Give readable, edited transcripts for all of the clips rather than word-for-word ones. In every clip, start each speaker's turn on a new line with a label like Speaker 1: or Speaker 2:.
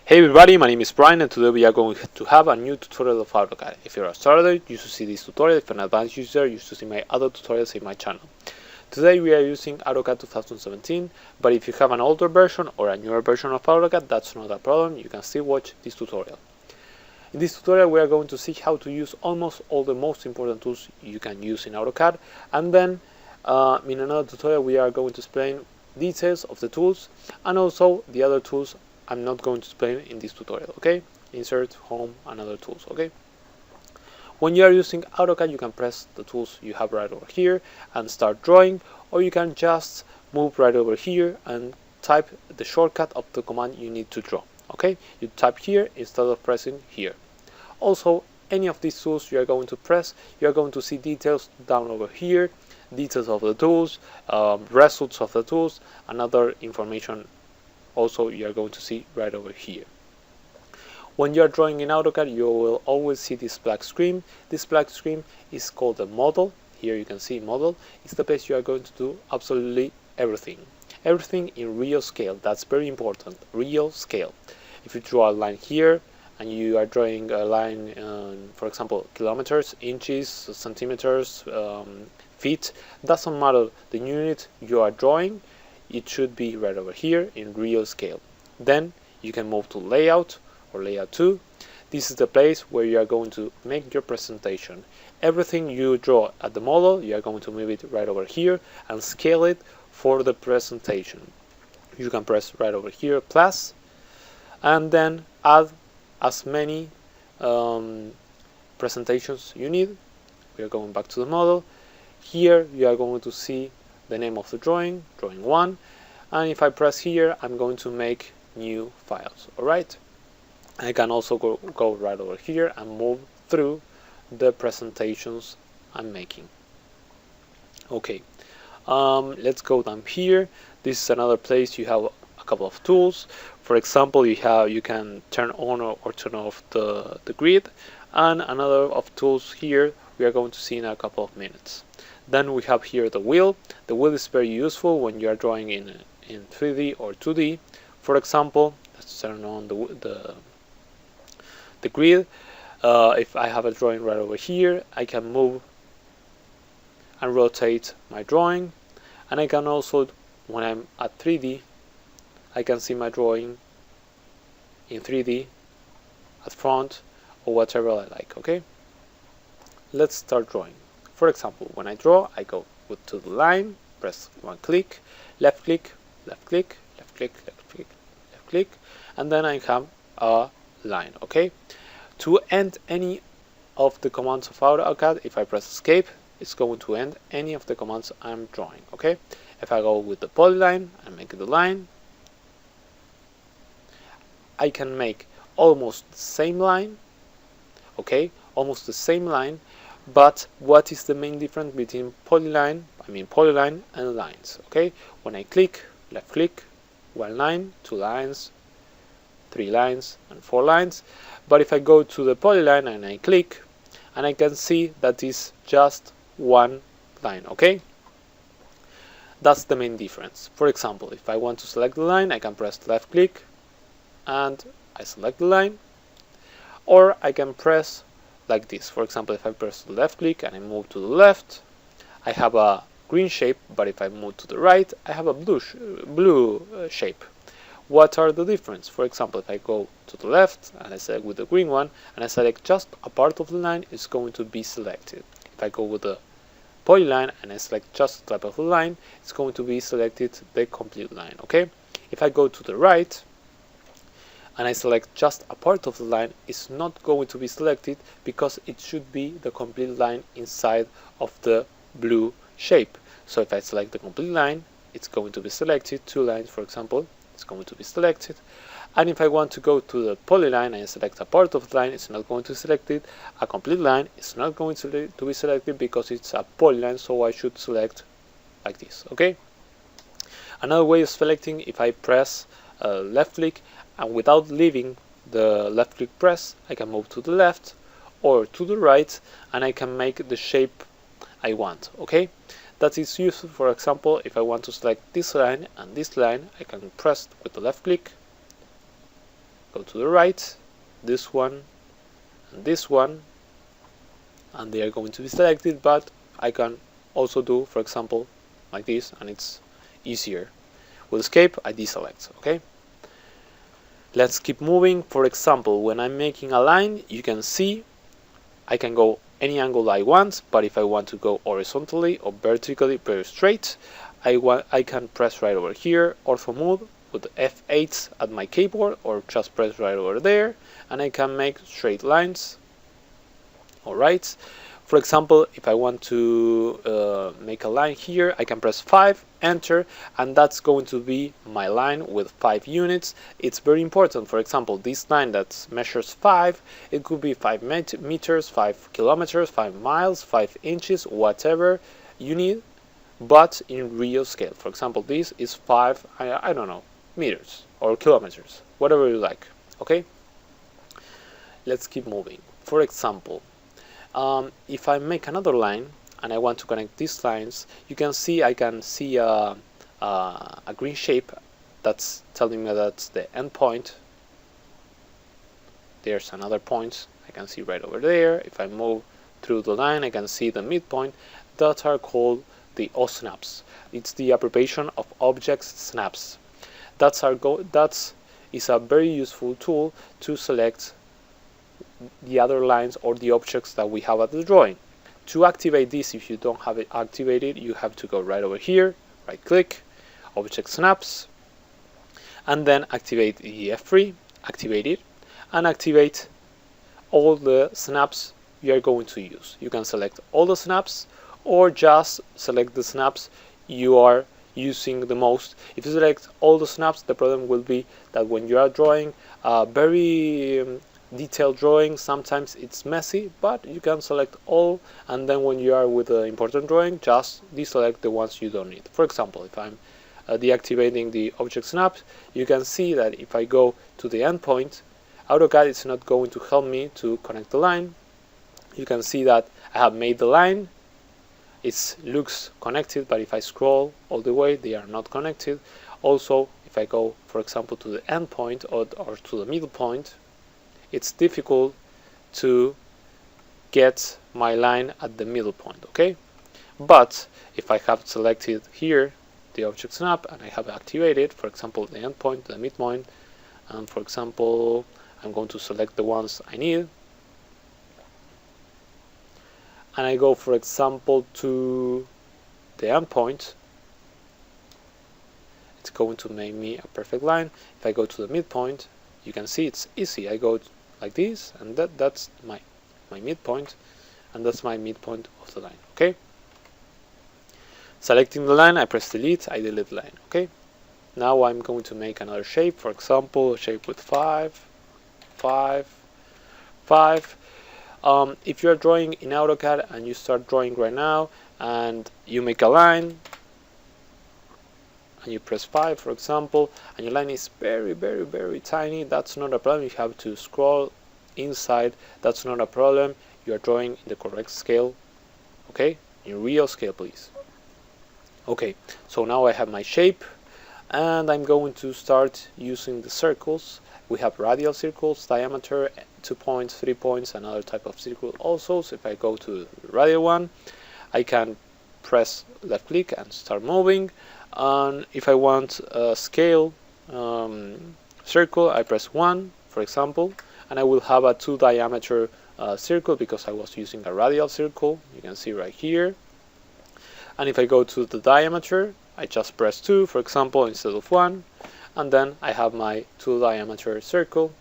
Speaker 1: Hey everybody, my name is Brian and today we are going to have a new tutorial of Autocad. If you're a starter, you should see this tutorial. If you're an advanced user, you should see my other tutorials in my channel. Today we are using Autocad 2017, but if you have an older version or a newer version of Autocad, that's not a problem, you can still watch this tutorial. In this tutorial we are going to see how to use almost all the most important tools you can use in Autocad, and then in another tutorial we are going to explain details of the tools and also the other tools I'm not going to explain in this tutorial, okay? Insert, home, and other tools, okay? When you are using AutoCAD, you can press the tools you have right over here and start drawing, or you can just move right over here and type the shortcut of the command you need to draw, okay? You type here instead of pressing here. Also, any of these tools you are going to press, you are going to see details down over here, details of the tools, results of the tools, and other information also you are going to see right over here. When you are drawing in AutoCAD, you will always see this black screen. This black screen is called a model. Here you can see model. It's the place you are going to do absolutely everything. Everything in real scale. That's very important. Real scale. If you draw a line here and you are drawing a line, for example, kilometers, inches, centimeters, feet, doesn't matter the unit you are drawing. It should be right over here in real scale. Then you can move to layout or layout 2. This is the place where you are going to make your presentation. Everything you draw at the model, you are going to move it right over here and scale it for the presentation. You can press right over here plus and then add as many presentations you need. We are going back to the model. Here you are going to see the name of the drawing 1, and if I press here I'm going to make new files. Alright, I can also go right over here and move through the presentations I'm making. Okay, let's go down here. This is another place you have a couple of tools. For example, you can turn on or turn off the grid, and another of tools here we are going to see in a couple of minutes. Then we have here the wheel. The wheel is very useful when you are drawing in 3D or 2D. For example, let's turn on the grid. If I have a drawing right over here, I can move and rotate my drawing, and I can also, when I'm at 3D, I can see my drawing in 3D at front or whatever I like. Okay, let's start drawing. For example, when I draw, I go to the line, press one click, left click, left click, left click, left click, left click, and then I have a line. Okay. To end any of the commands of AutoCAD, if I press escape, it's going to end any of the commands I'm drawing. Okay. If I go with the polyline and make the line, I can make almost the same line. Okay, almost the same line. But what is the main difference between polyline and lines? Okay, when I click, left click, 1 line, 2 lines, 3 lines, and 4 lines. But if I go to the polyline and I click, and I can see that is just 1 line. Okay, that's the main difference. For example, if I want to select the line, I can press left click, and I select the line, or I can press like this. For example, if I press the left click and I move to the left, I have a green shape, but if I move to the right, I have a blue shape. What are the difference? For example, if I go to the left and I select with the green one and I select just a part of the line, it's going to be selected. If I go with the polyline and I select just the type of the line, it's going to be selected the complete line. Okay, if I go to the right and I select just a part of the line, it's not going to be selected because it should be the complete line inside of the blue shape. So if I select the complete line, it's going to be selected. 2 lines, for example, it's going to be selected. And if I want to go to the polyline and select a part of the line, it's not going to be selected. A complete line is not going to be selected because it's a polyline, so I should select like this. Okay. Another way of selecting, if I press left click and without leaving the left click press, I can move to the left or to the right and I can make the shape I want. Okay, that is useful. For example, if I want to select this line and this line, I can press with the left click go to the right, this one, and this one, and they are going to be selected, but I can also do, for example, like this, and it's easier. With escape, I deselect, okay? Let's keep moving. For example, when I'm making a line, you can see I can go any angle I want, but if I want to go horizontally or vertically, very straight, I can press right over here, ortho mode, with F8 at my keyboard, or just press right over there, and I can make straight lines. Alright, for example, if I want to make a line here, I can press 5, enter, and that's going to be my line with 5 units. It's very important. For example, this line that measures 5, it could be 5 meters, 5 kilometers, 5 miles, 5 inches, whatever you need, but in real scale. For example, this is 5, I don't know, meters or kilometers, whatever you like, okay? Let's keep moving. For example, if I make another line and I want to connect these lines, you can see I can see a green shape that's telling me that's the end point. There's another point I can see right over there. If I move through the line, I can see the midpoint. That are called the O-snaps. It's the abbreviation of object snaps. That is a very useful tool to select the other lines or the objects that we have at the drawing. To activate this, if you don't have it activated, you have to go right over here, right click, object snaps, and then activate the F3, activate it, and activate all the snaps you are going to use. You can select all the snaps or just select the snaps you are using the most. If you select all the snaps, the problem will be that when you are drawing very detailed drawing, sometimes it's messy, but you can select all, and then when you are with an important drawing, just deselect the ones you don't need. For example, if I'm deactivating the object snap, you can see that if I go to the endpoint, AutoCAD is not going to help me to connect the line. You can see that I have made the line, it looks connected, but if I scroll all the way, they are not connected. Also, if I go, for example, to the endpoint or to the middle point, it's difficult to get my line at the middle point, okay? But if I have selected here the object snap and I have activated, for example, the endpoint, the midpoint, and for example, I'm going to select the ones I need, and I go, for example, to the endpoint, it's going to make me a perfect line. If I go to the midpoint, you can see it's easy. I go like this, and that's my midpoint, and that's my midpoint of the line, okay? Selecting the line, I press delete, I delete the line, okay? Now I'm going to make another shape, for example, a shape with 5, 5, 5. If you're drawing in AutoCAD and you start drawing right now and you make a line and you press 5, for example, and your line is very, very, very tiny, that's not a problem. You have to scroll inside, that's not a problem. You are drawing in the correct scale, okay? In real scale, please. Okay, so now I have my shape, and I'm going to start using the circles. We have radial circles, diameter, 2 points, 3 points, another type of circle also. So if I go to the radial one, I can press left click and start moving. And if I want a scale circle, I press 1, for example, and I will have a 2 diameter circle because I was using a radial circle. You can see right here. And if I go to the diameter, I just press 2, for example, instead of 1, and then I have my 2 diameter circle.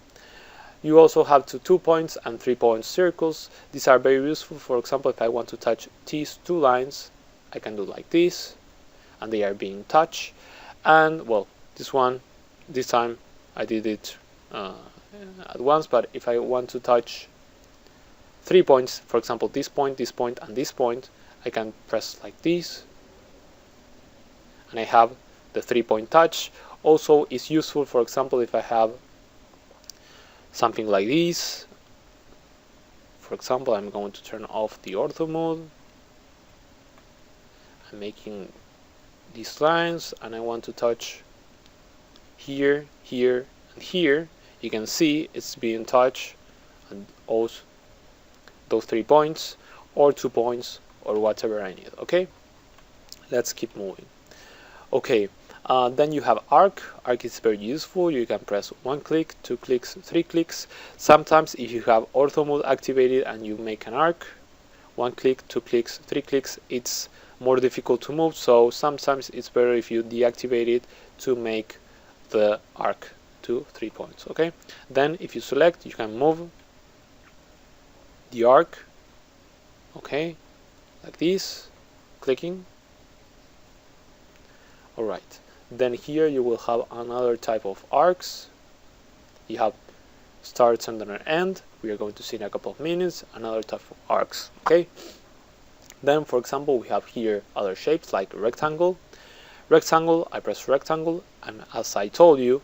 Speaker 1: You also have 2 points and 3 point circles. These are very useful. For example, if I want to touch these 2 lines, I can do like this, and they are being touched. And well, this time I did it at once, but if I want to touch 3 points, for example, this point, and this point, I can press like this, and I have the 3 point touch. Also, it's useful, for example, if I have something like this. For example, I'm going to turn off the ortho mode. I'm making these lines, and I want to touch here, here, and here. you can see it's being touched and those 3 points or 2 points or whatever I need. Okay, let's keep moving. Okay, then you have arc. Arc is very useful. You can press 1 click, 2 clicks, 3 clicks. Sometimes if you have ortho mode activated and you make an arc, 1 click, 2 clicks, 3 clicks, it's more difficult to move, so sometimes it's better if you deactivate it to make the arc to 3 points. Okay, then if you select, you can move the arc, okay, like this, clicking. Alright, then here you will have another type of arcs. You have start, center, and end. We are going to see in a couple of minutes another type of arcs. Okay, then for example we have here other shapes like rectangle. Rectangle, I press rectangle, and as I told you,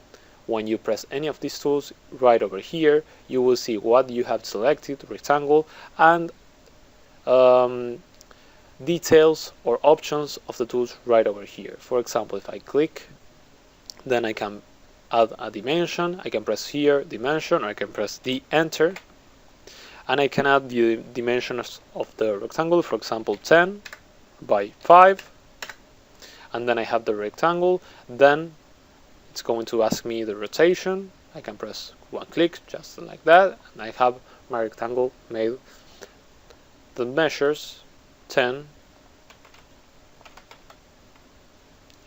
Speaker 1: when you press any of these tools right over here, you will see what you have selected, rectangle, and details or options of the tools right over here. For example, if I click, then I can add a dimension. I can press here dimension, or I can press the enter, and I can add the dimensions of the rectangle, for example 10 by 5, and then I have the rectangle. Then it's going to ask me the rotation. I can press 1 click just like that, and I have my rectangle made. The measures 10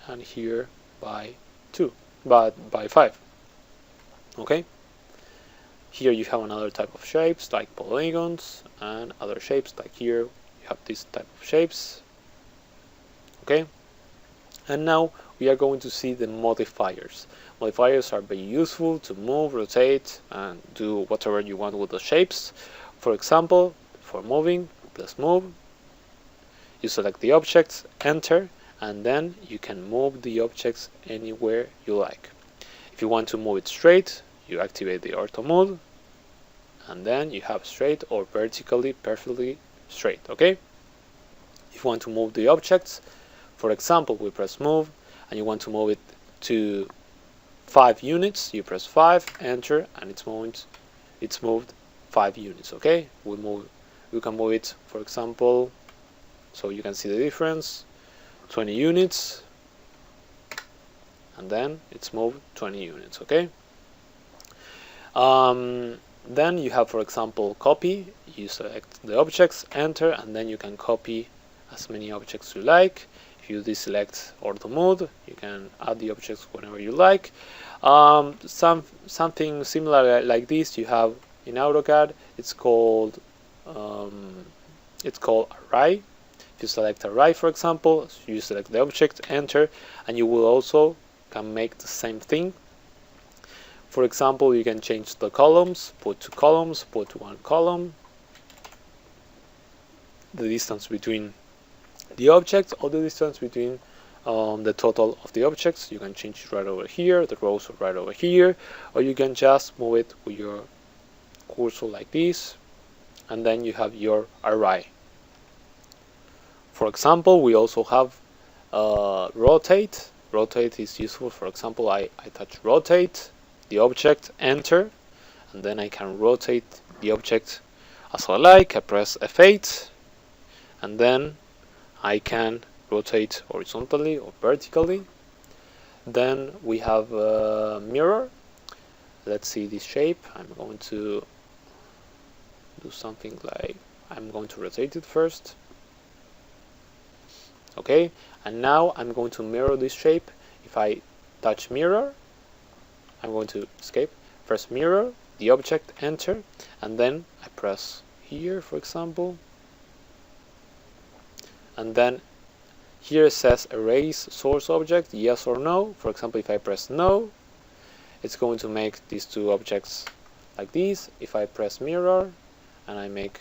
Speaker 1: and here by 2, but by 5. Okay, here you have another type of shapes like polygons and other shapes, like here you have this type of shapes. Okay, and now we are going to see the modifiers. Modifiers are very useful to move, rotate, and do whatever you want with the shapes. For example, for moving, press move, you select the objects, enter, and then you can move the objects anywhere you like. If you want to move it straight, you activate the ortho mode, and then you have straight or vertically perfectly straight. Okay, if you want to move the objects, for example we press move and you want to move it to 5 units, you press 5, enter, and it's moved 5 units. Okay, we can move it, for example, so you can see the difference, 20 units, and then it's moved 20 units. Okay, then you have, for example, copy. You select the objects, enter, and then you can copy as many objects you like. If you deselect ortho mode, you can add the objects whenever you like. Something similar like this you have in AutoCAD. It's called array. If you select array, for example, you select the object, enter, and you will also can make the same thing. For example, you can change the columns, put 2 columns, put 1 column, the distance between the objects, or the distance between the total of the objects. You can change it right over here, the rows are right over here, or you can just move it with your cursor like this, and then you have your array. For example, we also have rotate. Rotate is useful. For example, I touch rotate, the object, enter, and then I can rotate the object as I like. I press F8, and then I can rotate horizontally or vertically. Then we have mirror. Let's see this shape. I'm going to do something like, I'm going to rotate it first. Okay, and now I'm going to mirror this shape. If I touch mirror, I'm going to escape, press mirror, the object, enter, and then I press here, for example, and then here it says erase source object, yes or no. For example, if I press no, it's going to make these 2 objects like this. If I press mirror and I make,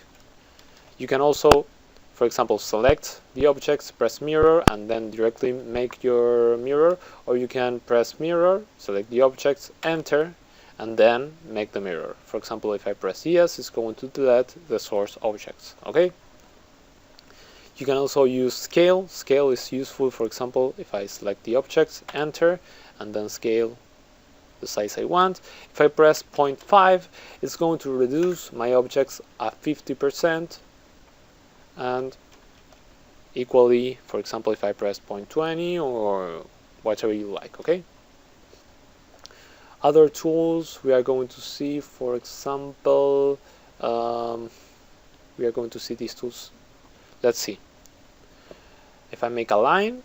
Speaker 1: you can also, for example, select the objects, press mirror, and then directly make your mirror, or you can press mirror, select the objects, enter, and then make the mirror. For example, if I press yes, it's going to delete the source objects. Okay, you can also use scale. Scale is useful, for example, if I select the objects, enter, and then scale the size I want. If I press 0.5, it's going to reduce my objects at 50%, and equally, for example, if I press 0.20 or whatever you like, okay? Other tools we are going to see, for example, we are going to see these tools. Let's see. If I make a line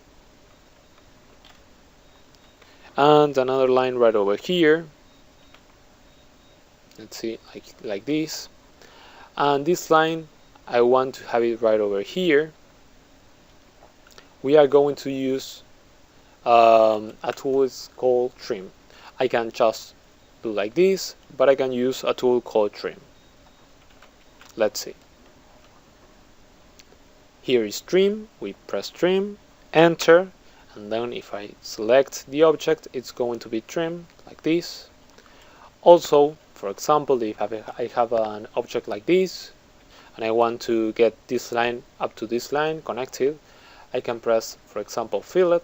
Speaker 1: and another line right over here, let's see, like this, and this line I want to have it right over here, we are going to use a tool is called trim. I can just do like this, but I can use a tool called trim. Let's see. Here is trim, we press trim, enter, and then if I select the object, it's going to be trimmed like this. Also, for example, if I have an object like this, and I want to get this line up to this line connected, I can press, for example, fillet,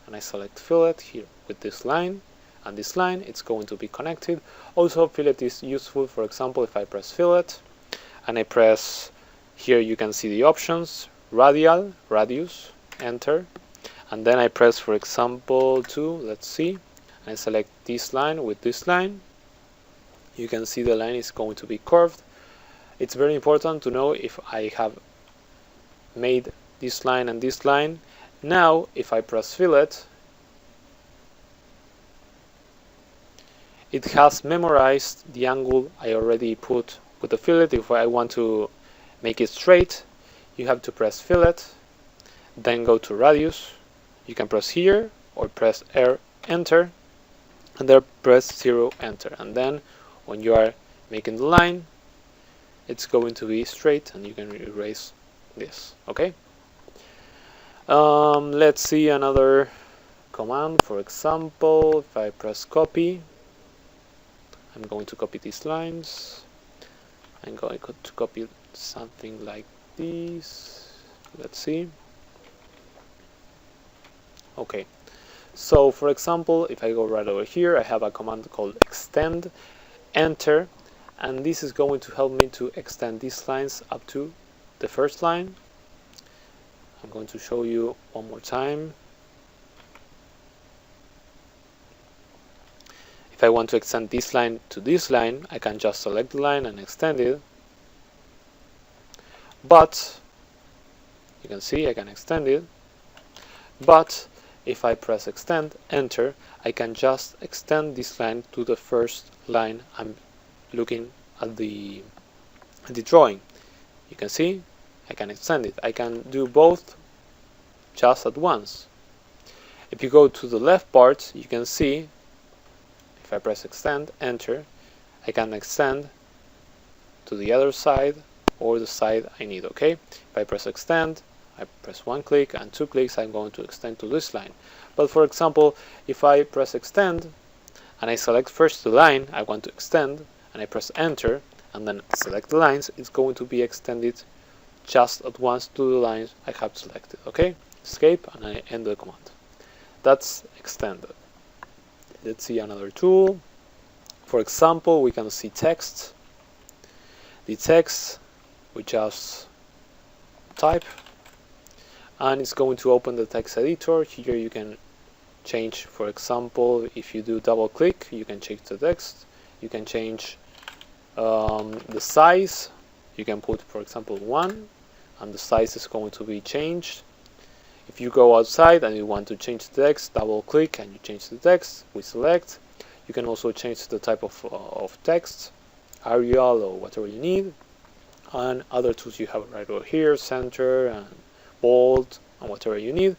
Speaker 1: and I select fillet here with this line, and this line, it's going to be connected. Also, fillet is useful, for example, if I press fillet, and I press, here you can see the options, radial, radius, enter, and then I press, for example, let's see, and I select this line with this line. You can see the line is going to be curved. It's very important to know if I have made this line and this line. Now, if I press fillet, it has memorized the angle I already put with the fillet. If I want to make it straight, you have to press fillet, then go to radius. You can press here or press R, enter, and then press 0, enter, and then when you are making the line, it's going to be straight, and you can erase this. Okay. Let's see another command. For example, if I press copy, I'm going to copy these lines. I'm going to copy something like this. Let's see. Okay, so for example, if I go right over here, I have a command called extend, enter, and this is going to help me to extend these lines up to the first line. I'm going to show you one more time. If I want to extend this line to this line, I can just select the line and extend it. But you can see I can extend it. But if I press extend, enter, I can just extend this line to the first line I'm looking at the drawing. You can see I can extend it. I can do both just at once. If you go to the left part, you can see if I press extend, enter, I can extend to the other side or the side I need. Okay, if I press extend, I press one click, and 2 clicks, I'm going to extend to this line. But for example, if I press extend and I select first the line I want to extend, and I press enter and then select the lines, it's going to be extended just at once to the lines I have selected. Okay, escape, and I end the command. That's extended. Let's see another tool. For example, we can see text. The text we just type, and it's going to open the text editor. Here you can change, for example, if you do double click, you can change the text. You can change the size. You can put, for example, 1, and the size is going to be changed. If you go outside and you want to change the text, double click and you change the text. We select. You can also change the type of text, Arial or whatever you need, and other tools you have right over here, center and bold and whatever you need.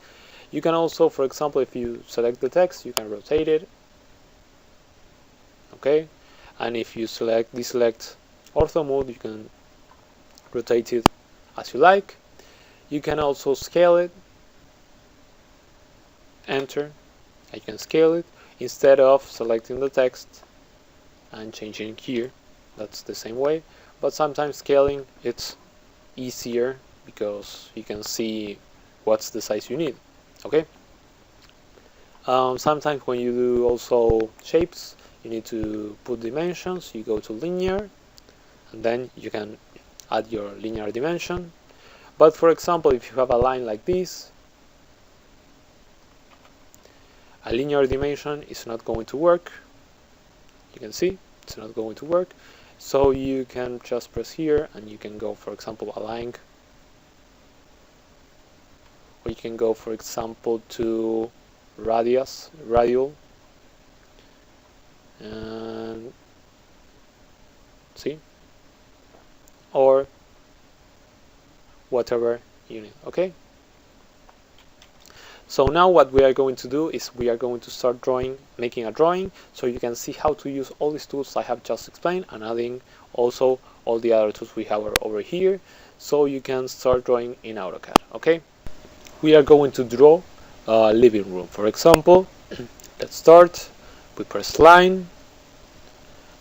Speaker 1: You can also, for example, if you select the text, you can rotate it. Okay, and if you deselect ortho mode, you can rotate it as you like. You can also scale it. Enter, I can scale it instead of selecting the text and changing here. That's the same way, but sometimes scaling it's easier because you can see what's the size you need. Okay. Sometimes when you do also shapes, you need to put dimensions. You go to linear, and then you can add your linear dimension. But for example, if you have a line like this, a linear dimension is not going to work. You can see it's not going to work. So you can just press here and you can go, for example, align, or you can go, for example, to radial, and see, or whatever you need. Okay, so now what we are going to do is we are going to start making a drawing, so you can see how to use all these tools I have just explained, and adding also all the other tools we have over here, so you can start drawing in AutoCAD. Okay, we are going to draw a living room, for example. Let's start. We press line,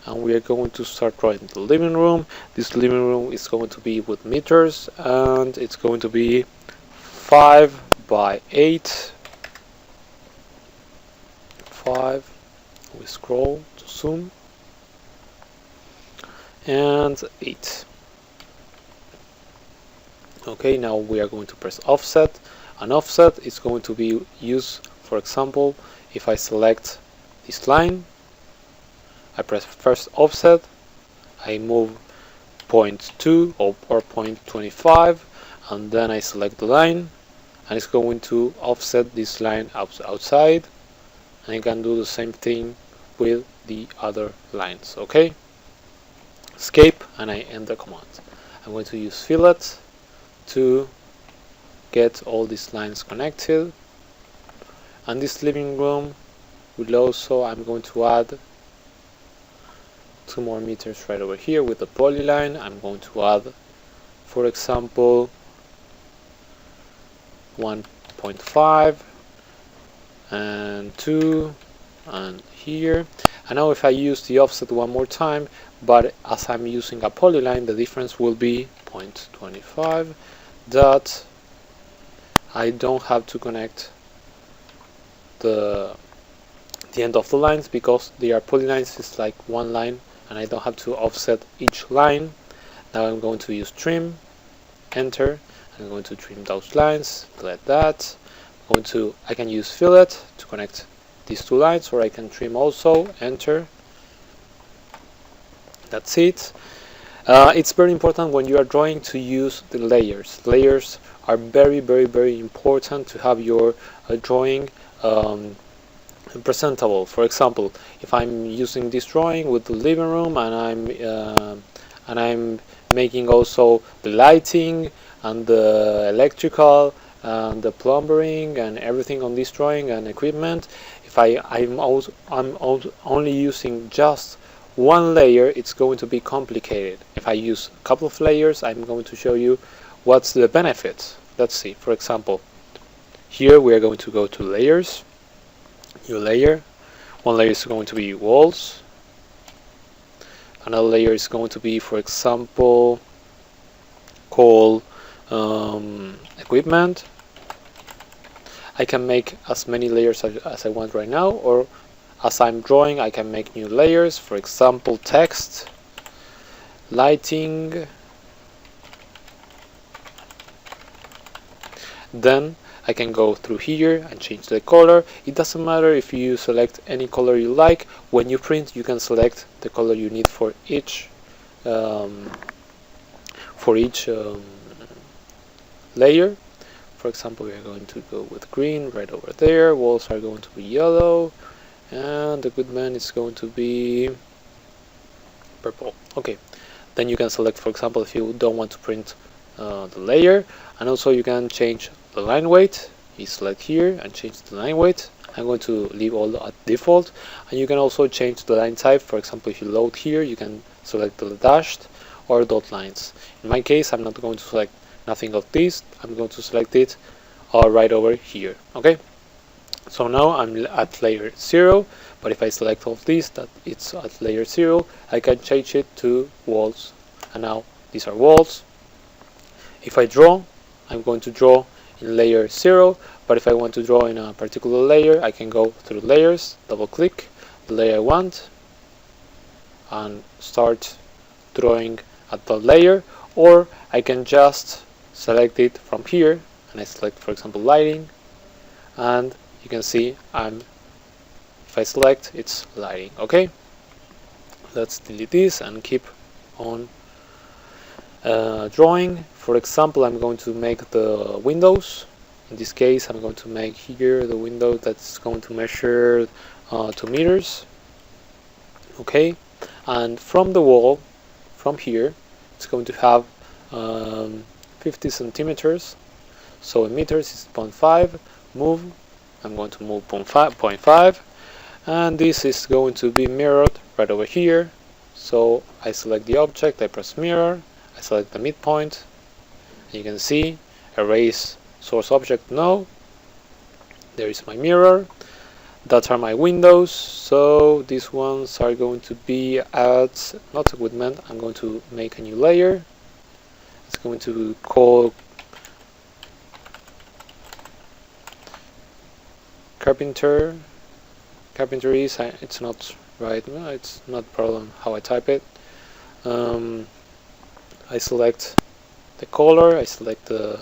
Speaker 1: and we are going to start drawing the living room. This living room is going to be with meters, and it's going to be 5 by 8. 5. We scroll to zoom, and 8. Okay, now we are going to press offset. An offset is going to be used, for example, if I select this line, I press first offset, I move 0.2 or 0.25, and then I select the line, and it's going to offset this line outside, and I can do the same thing with the other lines. Okay, escape, and I end the command. I'm going to use fillet to get all these lines connected, and this living room will also, I'm going to add 2 more meters right over here with the polyline. I'm going to add, for example, 1.5 and 2 and here. And now if I use the offset one more time, but as I'm using a polyline, the difference will be 0.25, that I don't have to connect the end of the lines, because they are polylines. It's like one line, and I don't have to offset each line. Now I'm going to use trim, enter. I'm going to trim those lines like that. I can use fillet to connect these 2 lines, or I can trim also, enter. That's it. It's very important when you are drawing to use the layers. Layers are very, very, very important to have your drawing presentable. For example, if I'm using this drawing with the living room, and I'm making also the lighting and the electrical and the plumbing and everything on this drawing and equipment, if I'm only using just one layer, it's going to be complicated. If I use a couple of layers, I'm going to show you what's the benefit. Let's see. For example, here we are going to go to layers, new layer. One layer is going to be walls. Another layer is going to be, for example, called equipment. I can make as many layers as I want right now, or as I'm drawing, I can make new layers. For example, text, lighting. Then I can go through here and change the color. It doesn't matter if you select any color you like. When you print, you can select the color you need for each layer. For example, we are going to go with green right over there. Walls are going to be yellow, and the equipment is going to be purple. Okay, then you can select, for example, if you don't want to print the layer, and also you can change the line weight. You select here and change the line weight. I'm going to leave all at default, and you can also change the line type. For example, if you load here, you can select the dashed or dot lines. In my case, I'm not going to select nothing of this. I'm going to select it right over here. Okay, so now I'm at layer 0, but if I select all of this, that it's at layer 0, I can change it to walls, and now these are walls. If I draw, I'm going to draw in layer 0, but if I want to draw in a particular layer, I can go through layers, double click the layer I want, and start drawing at the layer, or I can just select it from here, and I select, for example, lighting, and you can see if I select, it's lighting. Okay, let's delete this and keep on drawing. For example, I'm going to make the windows. In this case, I'm going to make here the window that's going to measure 2 meters. Okay, and from the wall, from here, it's going to have 50 centimeters. So in meters is 0.5. Move. I'm going to move 0.5, and this is going to be mirrored right over here. So I select the object, I press mirror, I select the midpoint, and you can see erase source object. No, there is my mirror. That are my windows. So these ones are going to be at not equipment. I'm going to make a new layer. It's going to call carpenter. Carpenter is, it's not right. No, it's not a problem how I type it. I select the color. I select the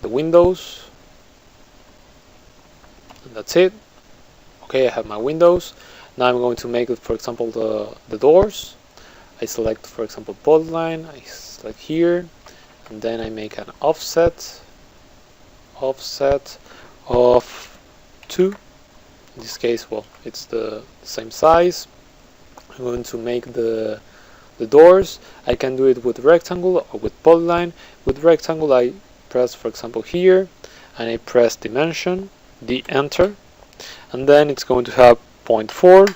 Speaker 1: windows. And that's it. Okay, I have my windows. Now I'm going to make it, for example, the doors. I select, for example, bold line. I select here, and then I make an offset of 2. In this case, well, it's the same size. I'm going to make the doors. I can do it with rectangle or with bold line. With rectangle, I press, for example, here, and I press dimension, enter, and then it's going to have 0.4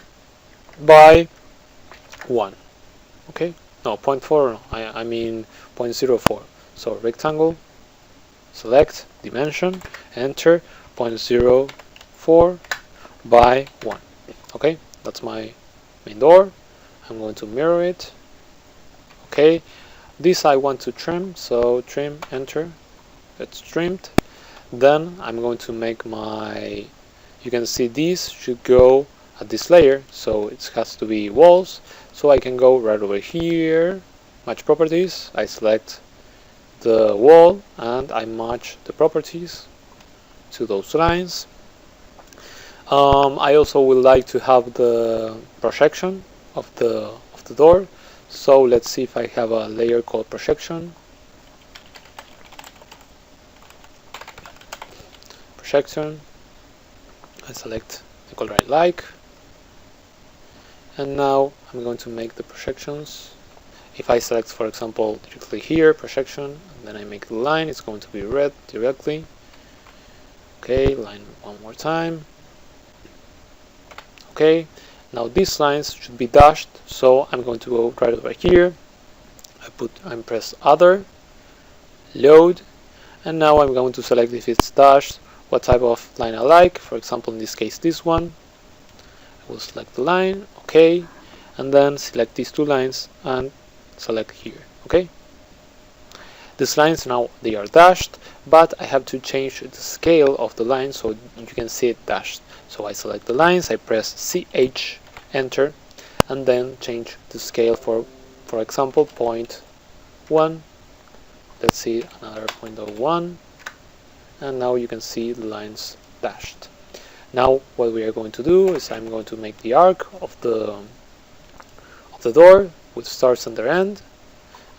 Speaker 1: by 1. Okay, no, 0.4, I mean 0.04. So rectangle, select dimension, enter, 0.04 by 1. Okay, that's my main door. I'm going to mirror it. Okay, this I want to trim, so trim, enter, it's trimmed. Then I'm going to make my, you can see these should go at this layer, so it has to be walls. So I can go right over here, match properties, I select the wall and I match the properties to those lines. I also would like to have the projection of the door. So let's see if I have a layer called projection. Projection. I select the color I like. And now I'm going to make the projections. If I select, for example, directly here, projection, and then I make the line, it's going to be red directly. Okay, line one more time. Okay, now these lines should be dashed, so I'm going to go right over here. I press other, load, and now I'm going to select if it's dashed, what type of line I like. For example, in this case, this one. I will select the line, okay, and then select these two lines and select here. Okay, these lines now they are dashed, but I have to change the scale of the line so you can see it dashed. So I select the lines, I press CH, enter, and then change the scale for example 0.1. Let's see another 0.01, and now you can see the lines dashed. Now what we are going to do is I'm going to make the arc of the door with start, center, end,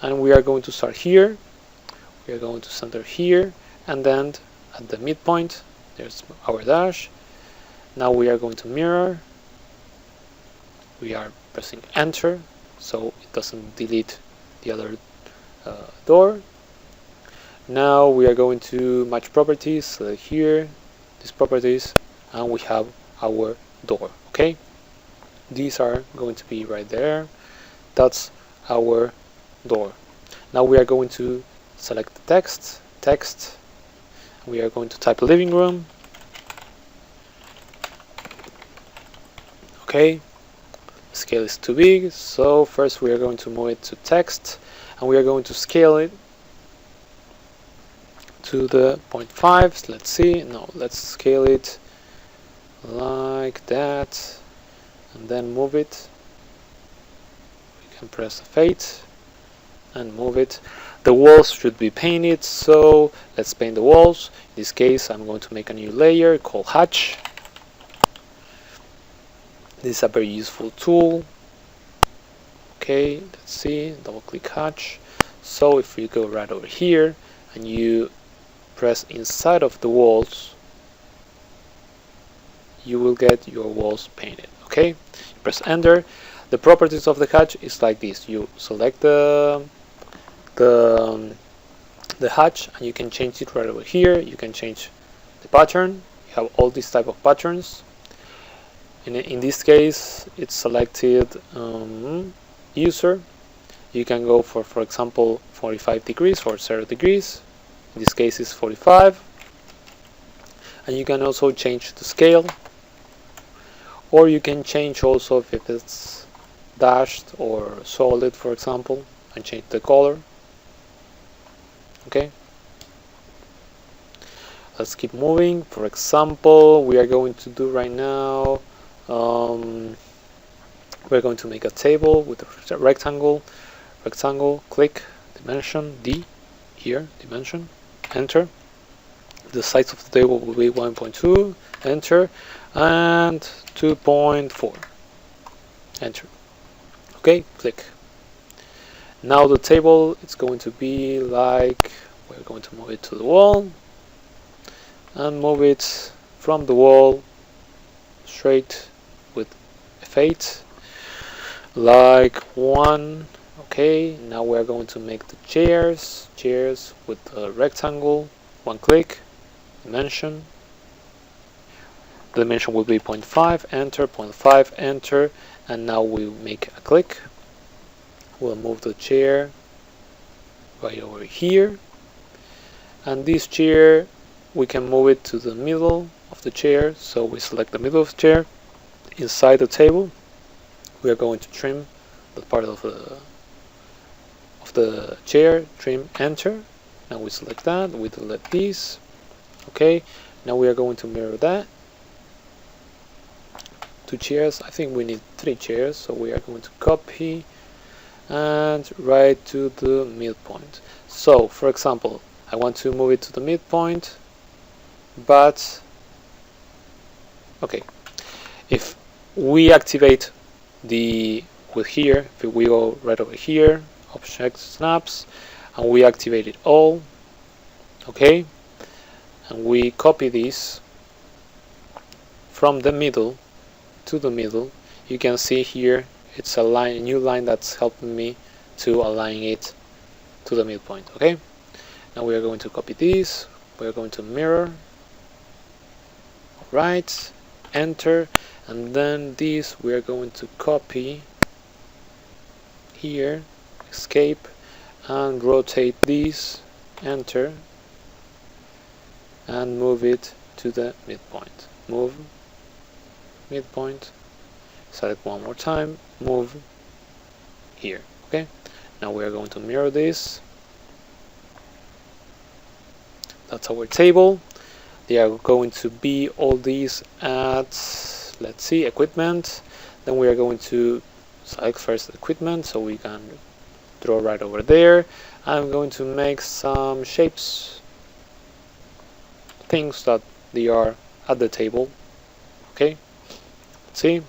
Speaker 1: and we are going to start here. We are going to center here, and then at the midpoint there's our dash. Now we are going to mirror. We are pressing enter so it doesn't delete the other door. Now we are going to match properties, select here these properties, and we have our door. Okay, these are going to be right there. That's our door. Now we are going to select the text. We are going to type living room. Okay, scale is too big, so first we are going to move it to text, and we are going to scale it to the 0.5. Let's see, no, let's scale it like that, and then move it. We can press F8 and move it. The walls should be painted, so let's paint the walls. In this case, I'm going to make a new layer called Hatch. This is a very useful tool. Okay, let's see, double click Hatch. So if you go right over here and you press inside of the walls, you will get your walls painted. Okay, press enter. The properties of the hatch is like this. You select the hatch and you can change it right over here. You can change the pattern. You have all these type of patterns. In this case, it's selected user. You can go for example 45 degrees or 0 degrees. In this case is 45. And you can also change the scale, or you can change also if it's dashed or solid, for example, and change the color. Okay, let's keep moving. For example, we are going to do right now, we're going to make a table with a rectangle, click dimension D, here dimension, enter. The size of the table will be 1.2, enter, and 2.4, enter. Okay, click. Now the table is going to be like, we're going to move it to the wall and move it from the wall straight with F8 like 1. Okay, now we're going to make the chairs with a rectangle, one click, dimension. The dimension will be 0.5, enter, 0.5, enter, and now we make a click. We'll move the chair right over here, and this chair we can move it to the middle of the chair. So we select the middle of the chair. Inside the table we are going to trim the part of the chair, trim, enter. Now we select that, we delete these. Okay, now we are going to mirror that. 2 chairs, I think we need 3 chairs, so we are going to copy and right to the midpoint. So for example, I want to move it to the midpoint, but okay, if we activate with here, if we go right over here, object snaps, and we activate it all, okay, and we copy this from the middle to the middle, you can see here it's a line, a new line that's helping me to align it to the midpoint. Okay, now we are going to copy this, we are going to mirror, right, enter, and then this we are going to copy here, escape, and rotate this, enter, and move it to the midpoint. Move midpoint, select one more time, move here. Okay, now we are going to mirror this. That's our table. They are going to be all these at, let's see, equipment. Then we are going to select first equipment, so we can draw right over there. I'm going to make some shapes, things that they are at the table. Okay, let's see.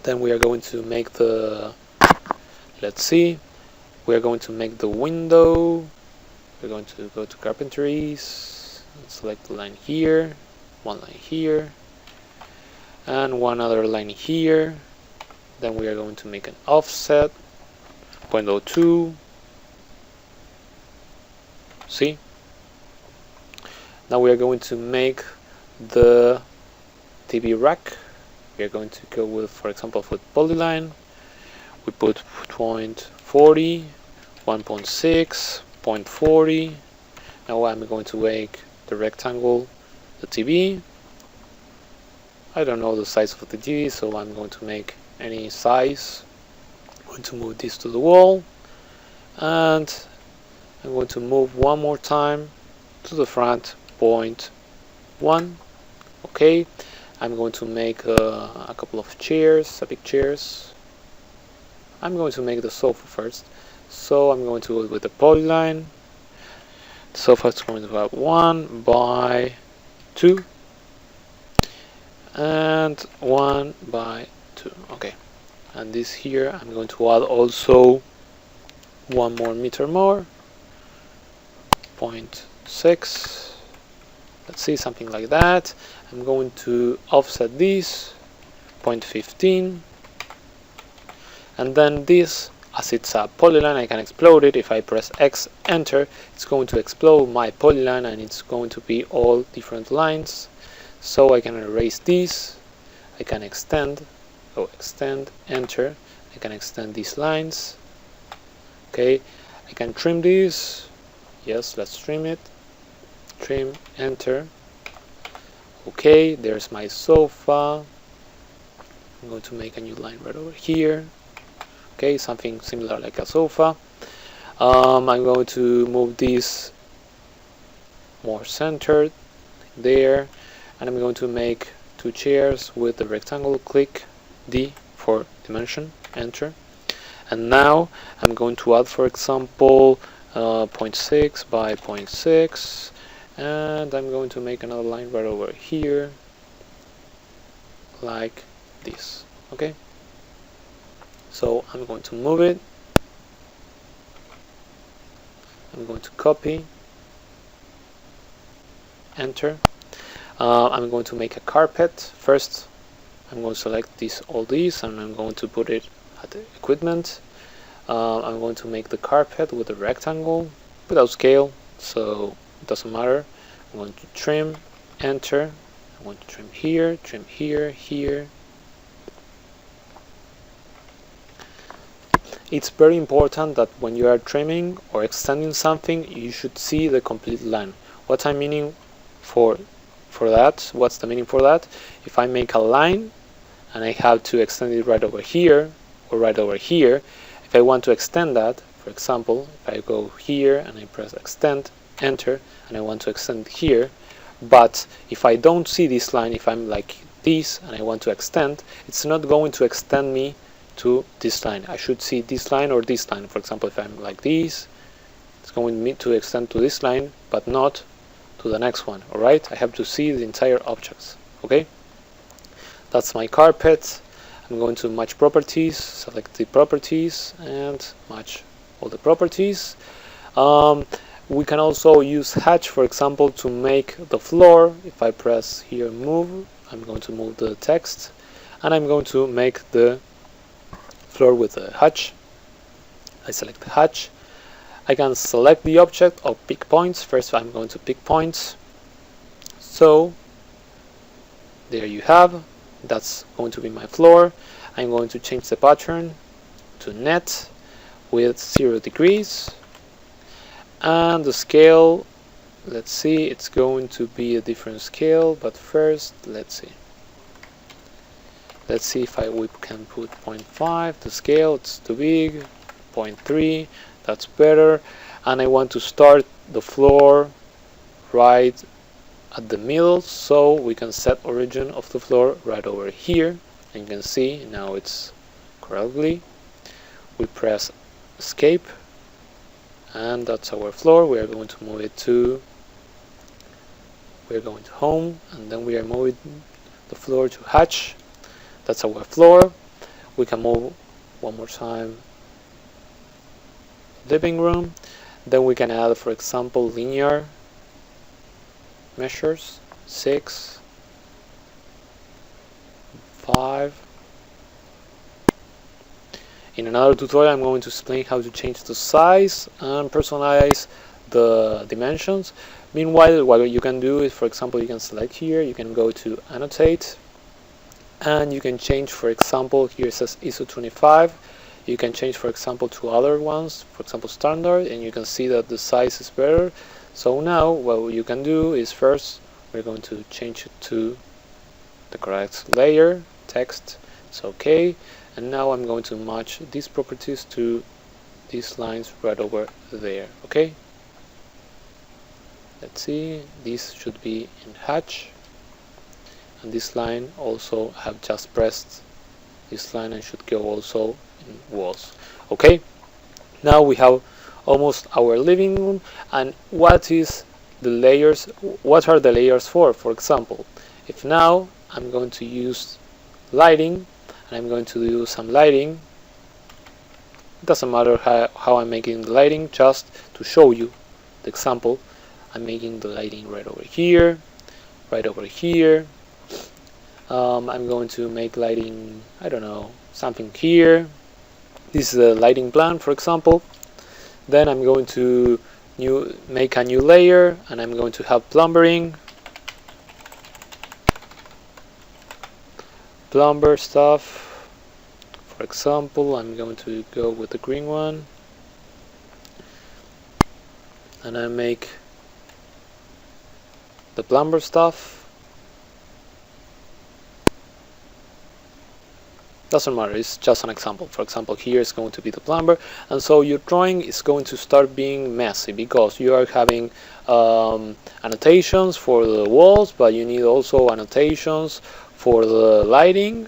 Speaker 1: Then we are going to make the, let's see, we are going to make the window. We're going to go to carpentries and select the line here, one line here, and one other line here. Then we are going to make an offset, 0.02. See? Now we are going to make the TV rack. We are going to go with, for example, for polyline, we put 0.40, 1.6, 0.40. Now I'm going to make the rectangle, the TV. I don't know the size of the TV, so I'm going to make any size. I'm going to move this to the wall, and I'm going to move one more time to the front, 0.1. Okay, I'm going to make a couple of chairs, big chairs. I'm going to make the sofa first, so I'm going to go with the polyline. The sofa is going to have 1 by 2 and 1 by 2. Okay, and this here I'm going to add also 1 more meter more, 0.6. Let's see, something like that. I'm going to offset this 0.15, and then this, as it's a polyline, I can explode it. If I press X, enter, it's going to explode my polyline, and it's going to be all different lines. So I can erase this, I can extend, extend, enter, I can extend these lines. Okay, I can trim this. Yes, let's trim it. Trim, enter. Okay, there's my sofa. I'm going to make a new line right over here. Okay, something similar like a sofa. I'm going to move this more centered there, and I'm going to make 2 chairs with the rectangle. Click D for dimension, enter. And now I'm going to add, for example, 0.6 by 0.6, and I'm going to make another line right over here like this. Okay, so I'm going to move it, I'm going to copy, enter. I'm going to make a carpet. First I'm going to select all these, and I'm going to put it at the equipment. I'm going to make the carpet with a rectangle without scale, so it doesn't matter. I'm going to trim, enter. I'm going to trim here, here. It's very important that when you are trimming or extending something, you should see the complete line. What I'm meaning for that, what's the meaning for that? If I make a line and I have to extend it right over here or right over here, if I want to extend that, for example, if I go here and I press extend, enter, and I want to extend here, but if I don't see this line, if I'm like this and I want to extend, it's not going to extend me to this line. I should see this line or this line. For example, if I'm like this, it's going to extend to this line, but not to the next one. Alright, I have to see the entire objects. Okay, that's my carpet. I'm going to match properties, select the properties, and match all the properties. We can also use hatch, for example, to make the floor. If I press here move, I'm going to move the text, and I'm going to make the floor with a hatch. I select hatch. I can select the object or pick points. First I'm going to pick points. So there you have, that's going to be my floor. I'm going to change the pattern to net with 0 degrees, and the scale, let's see, it's going to be a different scale, but first let's see if we can put 0.5. The scale, it's too big. 0.3, that's better. And I want to start the floor right at the middle, so we can set origin of the floor right over here, and you can see now it's correctly. We press escape, and that's our floor. We are going to move it to, we're going to home, and then we are moving the floor to hatch. That's our floor. We can move one more time living room. Then we can add, for example, linear measures, 6, 5. In another tutorial I'm going to explain how to change the size and personalize the dimensions. Meanwhile, what you can do is, for example, you can select here, you can go to annotate, and you can change, for example, here it says ISO 25. You can change, for example, to other ones, for example standard, and you can see that the size is better. So now what you can do is, first we're going to change it to the correct layer, text, it's okay. And now I'm going to match these properties to these lines right over there. Okay, let's see, this should be in hatch. and this line also I have just pressed this line and should go also in walls. Okay, now we have almost our living room. And what is the layers? What are the layers for? For example, if now I'm going to use lighting and I'm going to do some lighting, it doesn't matter how I'm making the lighting, just to show you the example. I'm making the lighting right over here, right over here. I'm going to make lighting, I don't know, something here. This is a lighting plan, for example. Then I'm going to make a new layer, and I'm going to have plumber stuff. For example, I'm going to go with the green one, and I make the plumber stuff. Doesn't matter, it's just an example. For example, here is going to be the plumber, and so your drawing is going to start being messy because you are having annotations for the walls, but you need also annotations for the lighting.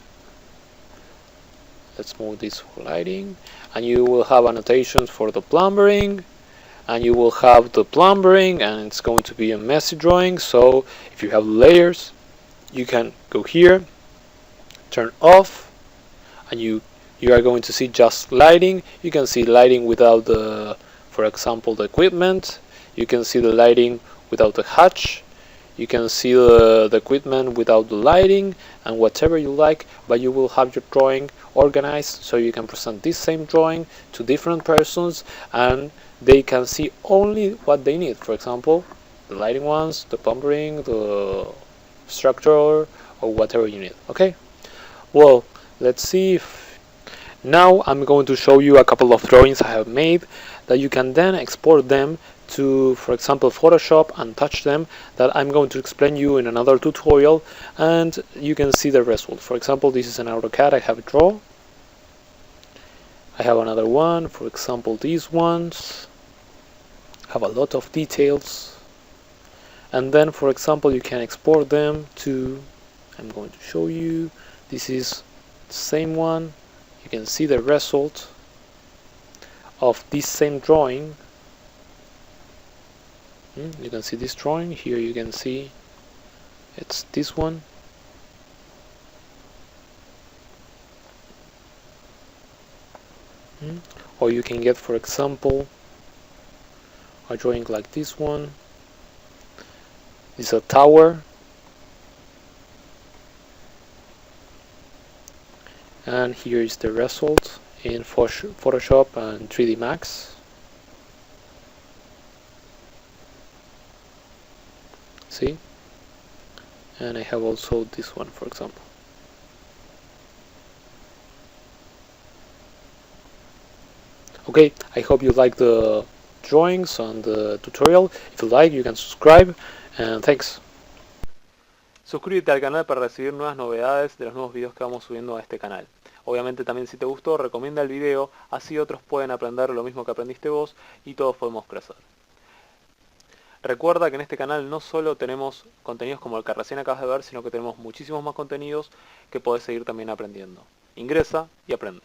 Speaker 1: Let's move this for lighting, and you will have annotations for the plumbing, and you will have the plumbing, and it's going to be a messy drawing. So if you have layers, you can go here, turn off, and you are going to see just lighting. You can see lighting without the, for example, the equipment. You can see the lighting without the hatch. You can see the equipment without the lighting, and whatever you like, but you will have your drawing organized so you can present this same drawing to different persons and they can see only what they need. For example, the lighting ones, the plumbing, the structure, or whatever you need. Okay, well, let's see if now I'm going to show you a couple of drawings I have made that you can then export them to, for example, Photoshop and touch them, that I'm going to explain you in another tutorial, and you can see the result. For example, this is an Autocad I have drawn. I have another one, for example, these ones have a lot of details, and then, for example, you can export them to, I'm going to show you, this is the same one. You can see the result of this same drawing. You can see this drawing here. You can see it's this one. Or you can get, for example, a drawing like this one. It's a tower, and here is the result in Photoshop and 3D Max. See? And I have also this one, for example. Okay, I hope you like the drawings and the tutorial. If you like, you can subscribe, and thanks. Suscríbete al canal para recibir nuevas novedades de los nuevos videos que vamos subiendo a este canal. Obviamente también, si te gustó, recomienda el video, así otros pueden aprender lo mismo que aprendiste vos y todos podemos crecer. Recuerda que en este canal no solo tenemos contenidos como el que recién acabas de ver, sino que tenemos muchísimos más contenidos que podés seguir también aprendiendo. Ingresa y aprende.